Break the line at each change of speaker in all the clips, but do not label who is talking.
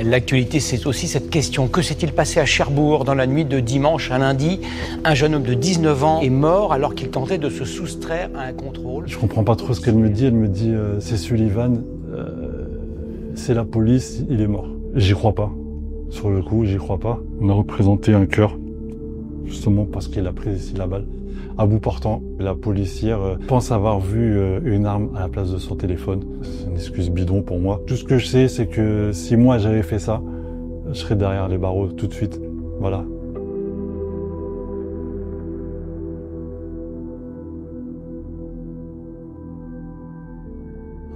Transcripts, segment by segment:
L'actualité, c'est aussi cette question. Que s'est-il passé à Cherbourg dans la nuit de dimanche à lundi? Un jeune homme de 19 ans est mort alors qu'il tentait de se soustraire à un contrôle.
Je comprends pas trop ce qu'elle me dit. Elle me dit c'est Sullivan, c'est la police, il est mort. J'y crois pas. Sur le coup, j'y crois pas. On a représenté un cœur, justement parce qu'il a pris ici la balle. À bout portant, la policière pense avoir vu une arme à la place de son téléphone. C'est une excuse bidon pour moi. Tout ce que je sais, c'est que si moi j'avais fait ça, je serais derrière les barreaux tout de suite. Voilà.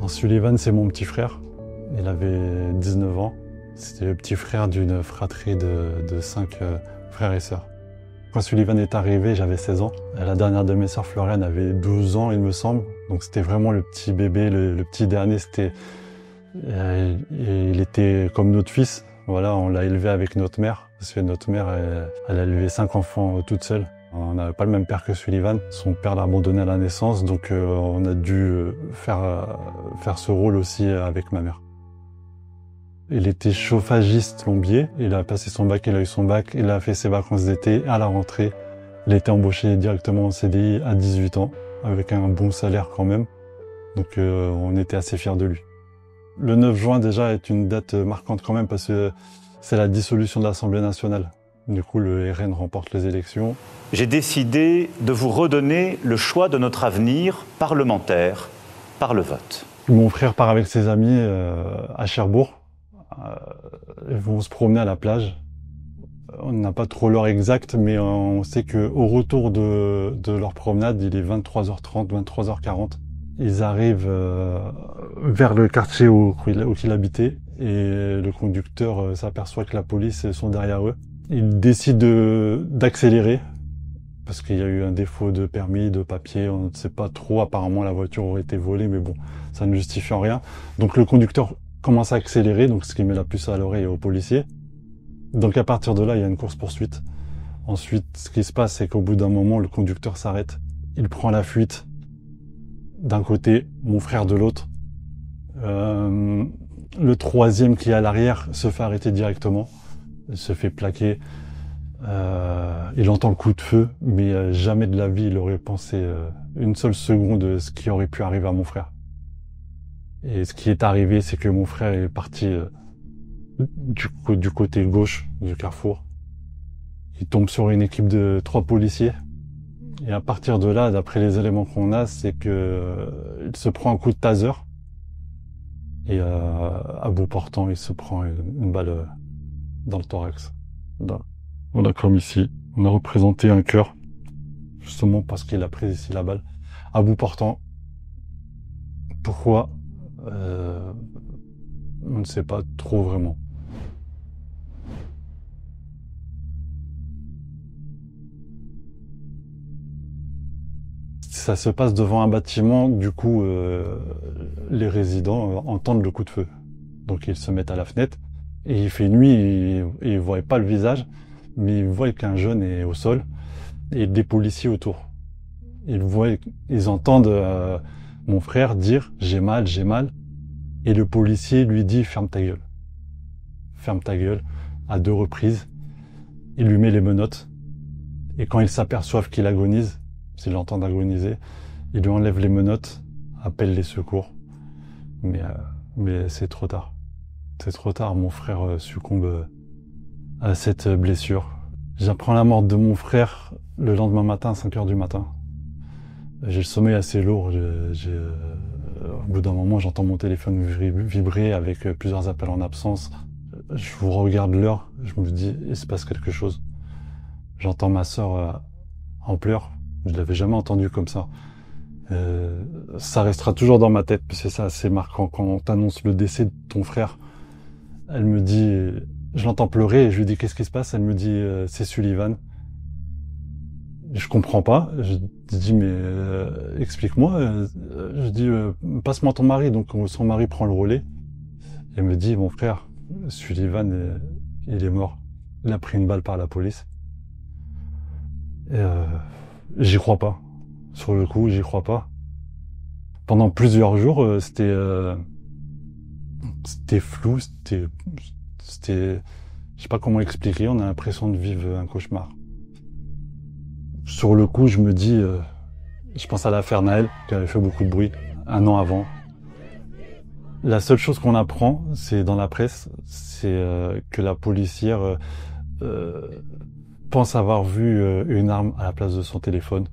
Sullivan, c'est mon petit frère. Il avait 19 ans. C'était le petit frère d'une fratrie de 5 frères et sœurs. Quand Sullivan est arrivé, j'avais 16 ans. La dernière de mes sœurs, Floriane, avait 12 ans, il me semble. Donc c'était vraiment le petit bébé, le petit dernier. Il était comme notre fils. Voilà, on l'a élevé avec notre mère. Parce que notre mère, elle a élevé 5 enfants toute seule. On n'avait pas le même père que Sullivan. Son père l'a abandonné à la naissance, donc on a dû faire ce rôle aussi avec ma mère. Il était chauffagiste plombier, il a passé son bac, il a eu son bac, il a fait ses vacances d'été. À la rentrée, il a été embauché directement en CDI à 18 ans, avec un bon salaire quand même. Donc on était assez fiers de lui. Le 9 juin déjà est une date marquante quand même parce que c'est la dissolution de l'Assemblée nationale. Du coup, le RN remporte les élections.
J'ai décidé de vous redonner le choix de notre avenir parlementaire par le vote.
Mon frère part avec ses amis à Cherbourg. Ils vont se promener à la plage. On n'a pas trop l'heure exacte, mais on sait qu'au retour de leur promenade, il est 23h30, 23h40. Ils arrivent vers le quartier où il habitait et le conducteur s'aperçoit que la police sont derrière eux. Il décide d'accélérer parce qu'il y a eu un défaut de permis, de papier, on ne sait pas trop. Apparemment, la voiture aurait été volée, mais bon, ça ne justifie en rien. Donc le conducteur commence à accélérer, donc ce qui met la puce à l'oreille aux policiers. Donc à partir de là, il y a une course-poursuite. Ensuite, ce qui se passe, c'est qu'au bout d'un moment, le conducteur s'arrête. Il prend la fuite d'un côté, mon frère de l'autre. Le troisième qui est à l'arrière se fait arrêter directement. Il se fait plaquer. Il entend le coup de feu, mais jamais de la vie il aurait pensé une seule seconde de ce qui aurait pu arriver à mon frère. Et ce qui est arrivé, c'est que mon frère est parti du côté gauche du carrefour. Il tombe sur une équipe de 3 policiers. Et à partir de là, d'après les éléments qu'on a, c'est que il se prend un coup de taser. Et à bout portant, il se prend une balle dans le thorax. Voilà, comme ici, on a représenté un cœur, justement parce qu'il a pris ici la balle. À bout portant. Pourquoi? On ne sait pas trop vraiment. Ça se passe devant un bâtiment, du coup, les résidents entendent le coup de feu. Donc ils se mettent à la fenêtre, et il fait nuit, et ils ne voient pas le visage, mais ils voient qu'un jeune est au sol, et des policiers autour. Ils entendent mon frère dire « j'ai mal », et le policier lui dit « ferme ta gueule ». Ferme ta gueule, à 2 reprises. Il lui met les menottes, et quand ils s'aperçoivent qu'il agonise, s'ils l'entendent agoniser, il lui enlève les menottes, appelle les secours. Mais c'est trop tard. C'est trop tard, mon frère succombe à cette blessure. J'apprends la mort de mon frère le lendemain matin à 5h du matin. J'ai le sommeil assez lourd. Au bout d'un moment, j'entends mon téléphone vibrer avec plusieurs appels en absence. Je vous regarde l'heure, je me dis, il se passe quelque chose. J'entends ma sœur en pleurs. Je l'avais jamais entendu comme ça. Ça restera toujours dans ma tête, parce que c'est assez marquant. Quand on t'annonce le décès de ton frère, elle me dit, je l'entends pleurer et je lui dis qu'est-ce qui se passe? Elle me dit c'est Sullivan. Je comprends pas. Je dis mais explique-moi. Je dis passe-moi ton mari. Donc son mari prend le relais. Elle me dit mon frère Sullivan, il est mort. Il a pris une balle par la police. Et j'y crois pas. Sur le coup, j'y crois pas. Pendant plusieurs jours, c'était flou, c'était je sais pas comment expliquer, on a l'impression de vivre un cauchemar. Sur le coup, je me dis, je pense à l'affaire Naël, qui avait fait beaucoup de bruit, 1 an avant. La seule chose qu'on apprend, c'est dans la presse, c'est que la policière pense avoir vu une arme à la place de son téléphone.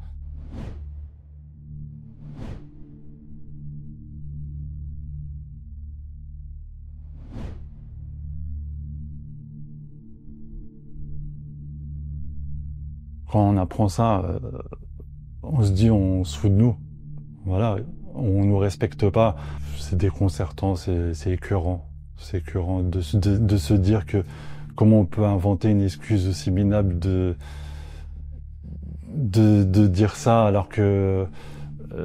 Quand on apprend ça, on se dit on se fout de nous. Voilà, on nous respecte pas. C'est déconcertant, c'est écœurant. C'est écœurant de se dire que comment on peut inventer une excuse aussi minable de dire ça alors que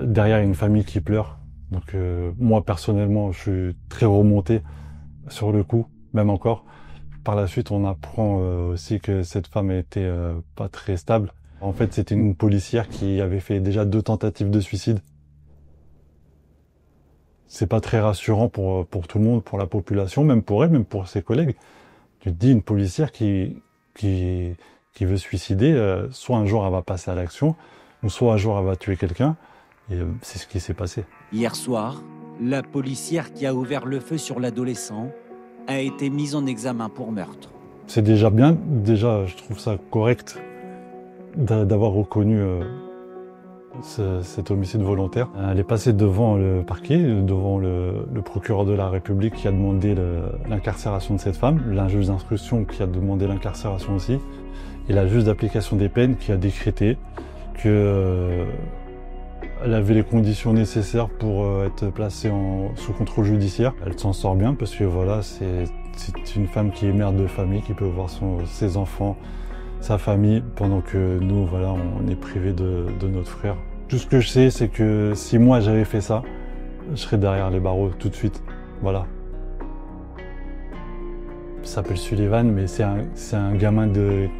derrière il y a une famille qui pleure. Donc moi personnellement, je suis très remonté sur le coup, même encore. Par la suite, on apprend aussi que cette femme était pas très stable. En fait, c'était une policière qui avait fait déjà 2 tentatives de suicide. C'est pas très rassurant pour tout le monde, pour la population, même pour elle, même pour ses collègues. Tu te dis, une policière qui veut se suicider, soit un jour elle va passer à l'action, ou soit un jour elle va tuer quelqu'un. Et c'est ce qui s'est passé.
Hier soir, la policière qui a ouvert le feu sur l'adolescent a été mise en examen pour meurtre.
C'est déjà bien, déjà je trouve ça correct d'avoir reconnu cet homicide volontaire. Elle est passée devant le parquet, devant le procureur de la République qui a demandé l'incarcération de cette femme, la juge d'instruction qui a demandé l'incarcération aussi, et la juge d'application des peines qui a décrété que elle avait les conditions nécessaires pour être placée sous contrôle judiciaire. Elle s'en sort bien parce que voilà, c'est une femme qui est mère de famille, qui peut voir ses enfants, sa famille, pendant que nous, voilà, on est privés de notre frère. Tout ce que je sais, c'est que si moi j'avais fait ça, je serais derrière les barreaux tout de suite. Voilà. Il s'appelle Sullivan, mais c'est un gamin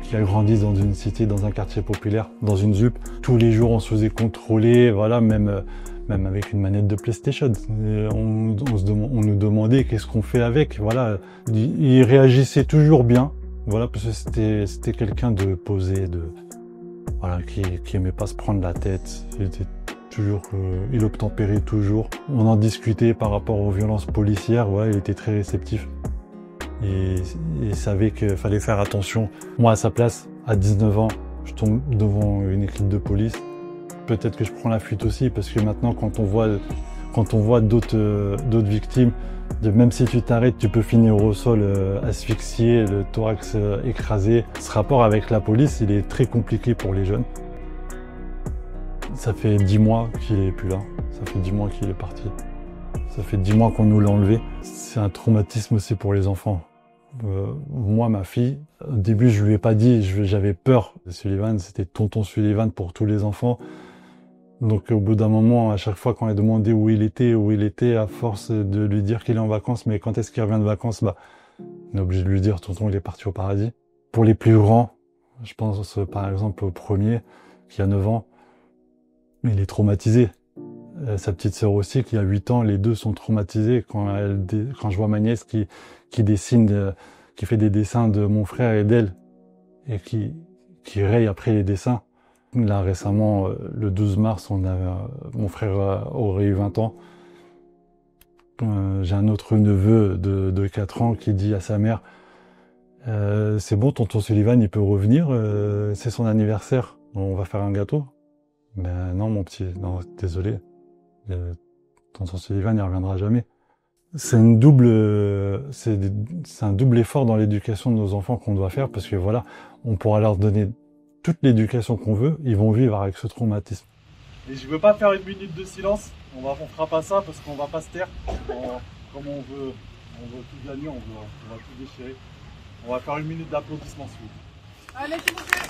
qui a grandi dans une cité, dans un quartier populaire, dans une ZUP. Tous les jours, on se faisait contrôler, voilà, même avec une manette de PlayStation. On nous demandait qu'est-ce qu'on fait avec, voilà. Il réagissait toujours bien, voilà, parce que c'était quelqu'un de posé, voilà, qui aimait pas se prendre la tête. Il obtempérait toujours. On en discutait par rapport aux violences policières, voilà, il était très réceptif. Et il savait qu'il fallait faire attention. Moi, à sa place, à 19 ans, je tombe devant une équipe de police. Peut-être que je prends la fuite aussi, parce que maintenant, quand on voit d'autres victimes, même si tu t'arrêtes, tu peux finir au sol asphyxié, le thorax écrasé. Ce rapport avec la police, il est très compliqué pour les jeunes. Ça fait 10 mois qu'il est plus là. Ça fait 10 mois qu'il est parti. Ça fait 10 mois qu'on nous l'a enlevé. C'est un traumatisme aussi pour les enfants. Moi, ma fille, au début, je lui ai pas dit, j'avais peur. Sullivan, c'était tonton Sullivan pour tous les enfants. Donc, au bout d'un moment, à chaque fois, quand elle demandait où il était, à force de lui dire qu'il est en vacances, mais quand est-ce qu'il revient de vacances, on est obligé de lui dire, tonton, il est parti au paradis. Pour les plus grands, je pense, par exemple, au premier, qui a 9 ans, il est traumatisé. Sa petite sœur aussi, qui a 8 ans, les deux sont traumatisés. Quand je vois ma nièce qui fait des dessins de mon frère et d'elle, et qui raye après les dessins. Là, récemment, le 12 mars, mon frère aurait eu 20 ans. J'ai un autre neveu de 4 ans qui dit à sa mère, c'est bon, tonton Sullivan, il peut revenir, c'est son anniversaire, on va faire un gâteau. Mais non, mon petit, non, désolé. Tonton Sullivan, il reviendra jamais. C'est un double effort dans l'éducation de nos enfants qu'on doit faire, parce que voilà, on pourra leur donner toute l'éducation qu'on veut, ils vont vivre avec ce traumatisme.
Et je veux pas faire 1 minute de silence, on fera pas ça parce qu'on va pas se taire. Comme on veut tout gagner, on va tout déchirer. On va faire 1 minute d'applaudissement s'il vous plaît. Allez, s'il vous plaît.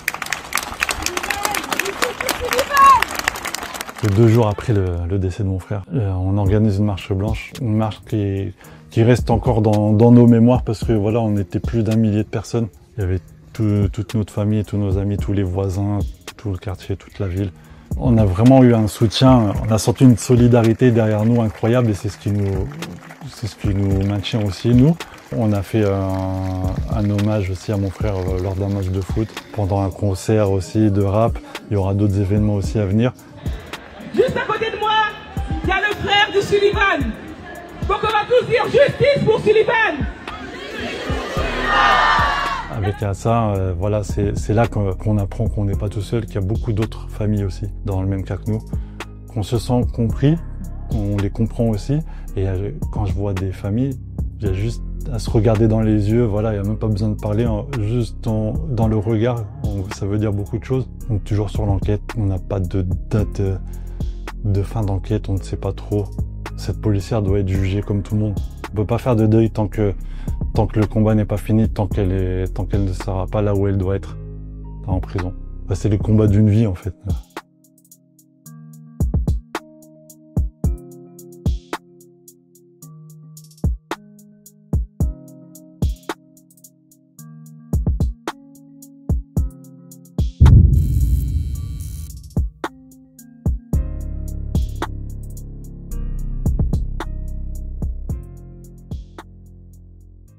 C'est 2 jours après le décès de mon frère. On organise une marche blanche, une marche qui reste encore dans nos mémoires, parce que voilà, on était plus d'1 millier de personnes. Il y avait toute notre famille, tous nos amis, tous les voisins, tout le quartier, toute la ville. On a vraiment eu un soutien, on a senti une solidarité derrière nous incroyable et c'est ce qui nous maintient aussi, nous. On a fait un hommage aussi à mon frère lors d'un match de foot, pendant un concert aussi de rap. Il y aura d'autres événements aussi à venir.
Juste à côté de moi, il y a le frère de Sullivan. Donc on va tous dire justice pour Sullivan.
Avec ça, voilà, c'est là qu'on apprend qu'on n'est pas tout seul, qu'il y a beaucoup d'autres familles aussi dans le même cas que nous, qu'on se sent compris, qu'on les comprend aussi. Et quand je vois des familles, il y a juste à se regarder dans les yeux, voilà, il n'y a même pas besoin de parler, juste dans le regard, ça veut dire beaucoup de choses. On est toujours sur l'enquête, on n'a pas de date de fin d'enquête, on ne sait pas trop. Cette policière doit être jugée comme tout le monde. On peut pas faire de deuil tant que le combat n'est pas fini, tant qu'elle ne sera pas là où elle doit être, en prison. C'est les combats d'une vie en fait.